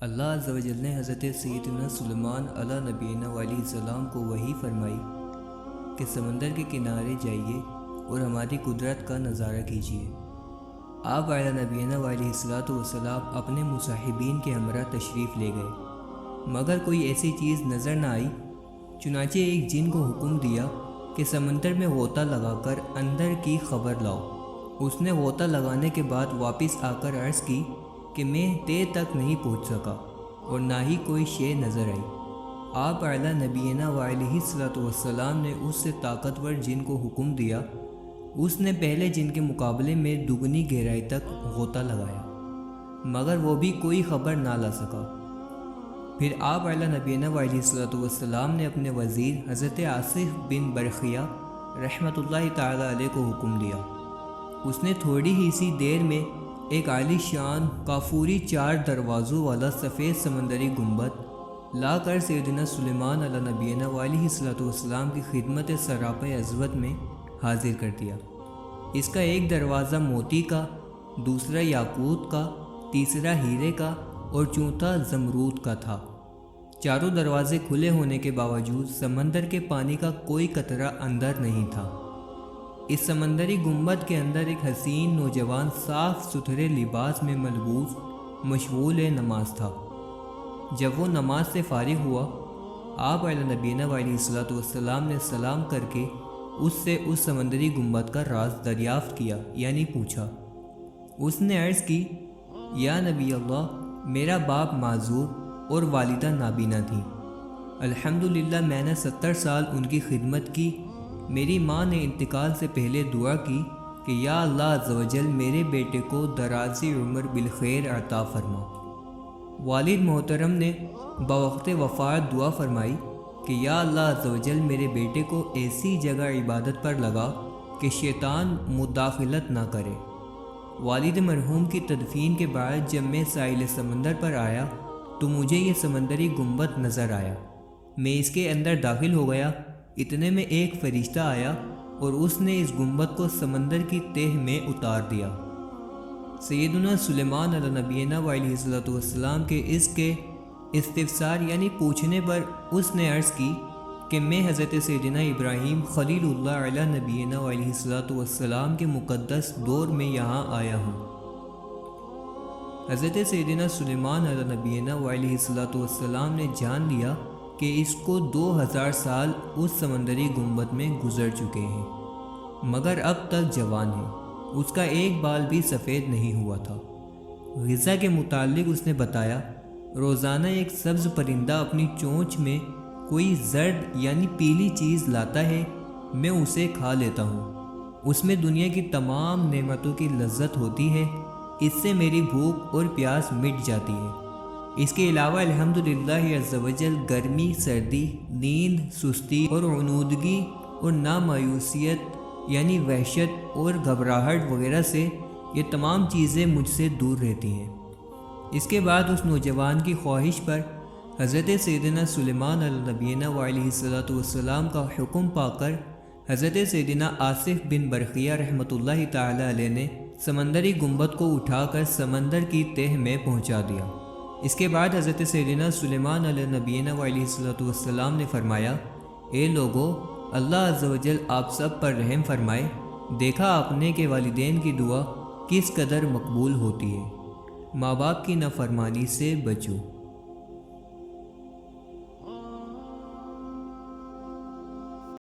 اللہ عز و جل نے حضرت سیدنا سلیمان علیہ نبینا علیہ السلام کو وحی فرمائی کہ سمندر کے کنارے جائیے اور ہماری قدرت کا نظارہ کیجیے۔ آپ علیہ نبینا علیہ السلام اپنے مصاحبین کے ہمراہ تشریف لے گئے، مگر کوئی ایسی چیز نظر نہ آئی۔ چنانچہ ایک جن کو حکم دیا کہ سمندر میں غوطہ لگا کر اندر کی خبر لاؤ۔ اس نے غوطہ لگانے کے بعد واپس آ کر عرض کی کہ میں تہ تک نہیں پہنچ سکا اور نہ ہی کوئی شے نظر آئی۔ آپ اعلیٰ نبینا علیہ السلام نے اس سے طاقتور جن کو حکم دیا۔ اس نے پہلے جن کے مقابلے میں دگنی گہرائی تک غوطہ لگایا، مگر وہ بھی کوئی خبر نہ لا سکا۔ پھر آپ اعلیٰ نبینا علیہ السلام نے اپنے وزیر حضرت آصف بن برخیہ رحمۃ اللہ تعالیٰ علیہ کو حکم دیا۔ اس نے تھوڑی ہی سی دیر میں ایک عالی شان کافوری 4 دروازوں والا سفید سمندری گنبد لا کر سیدنا سلیمان علیہ نبینا علیہ السلام کی خدمت سراپہ عظمت میں حاضر کر دیا۔ اس کا ایک دروازہ موتی کا، دوسرا یاقوت کا، تیسرا ہیرے کا اور چوتھا زمرود کا تھا۔ چاروں دروازے کھلے ہونے کے باوجود سمندر کے پانی کا کوئی قطرہ اندر نہیں تھا۔ اس سمندری گنبد کے اندر ایک حسین نوجوان صاف ستھرے لباس میں ملبوس مشغول نماز تھا۔ جب وہ نماز سے فارغ ہوا، آپ علیہ نبینا علیہ السلام نے سلام کر کے اس سے اس سمندری گنبد کا راز دریافت کیا، یعنی پوچھا۔ اس نے عرض کی، یا نبی اللہ، میرا باپ معذور اور والدہ نابینا تھی۔ الحمدللہ میں نے 70 سال ان کی خدمت کی۔ میری ماں نے انتقال سے پہلے دعا کی کہ یا اللہ عز و جل میرے بیٹے کو درازی عمر بالخیر عطا فرما۔ والد محترم نے بوقت وفات دعا فرمائی کہ یا اللہ عز و جل میرے بیٹے کو ایسی جگہ عبادت پر لگا کہ شیطان مداخلت نہ کرے۔ والد مرحوم کی تدفین کے بعد جب میں ساحل سمندر پر آیا تو مجھے یہ سمندری گنبد نظر آیا۔ میں اس کے اندر داخل ہو گیا، اتنے میں ایک فرشتہ آیا اور اس نے اس گنبد کو سمندر کی تہ میں اتار دیا۔ سیدنا سلیمان علیہ نبینا علیہ السلام کے اس کے استفسار یعنی پوچھنے پر اس نے عرض کی کہ میں حضرت سیدنا ابراہیم خلیل اللہ علیہ نبینا علیہ السلام کے مقدس دور میں یہاں آیا ہوں۔ حضرت سیدنا سلیمان علیہ نبینا علیہ السلام نے جان لیا کہ اس کو 2000 سال اس سمندری گنبد میں گزر چکے ہیں، مگر اب تک جوان ہے۔ اس کا ایک بال بھی سفید نہیں ہوا تھا۔ غذا کے متعلق اس نے بتایا، روزانہ ایک سبز پرندہ اپنی چونچ میں کوئی زرد یعنی پیلی چیز لاتا ہے، میں اسے کھا لیتا ہوں۔ اس میں دنیا کی تمام نعمتوں کی لذت ہوتی ہے، اس سے میری بھوک اور پیاس مٹ جاتی ہے۔ اس کے علاوہ الحمدللہ عز و جل گرمی، سردی، نیند، سستی اور عنودگی اور نامایوسیت یعنی وحشت اور گھبراہٹ وغیرہ سے یہ تمام چیزیں مجھ سے دور رہتی ہیں۔ اس کے بعد اس نوجوان کی خواہش پر حضرت سیدنا سلیمان علیہ نبینا علیہ السلام کا حکم پا کر حضرت سیدنا آصف بن برخیہ رحمۃ اللہ تعالی علیہ نے سمندری گنبد کو اٹھا کر سمندر کی تہ میں پہنچا دیا۔ اس کے بعد حضرت سیدنا سلیمان علیہ نبینا علیہ السلام نے فرمایا، اے لوگو، اللہ عز و جل آپ سب پر رحم فرمائے۔ دیکھا آپ نے کہ والدین کی دعا کس قدر مقبول ہوتی ہے۔ ماں باپ کی نافرمانی سے بچو۔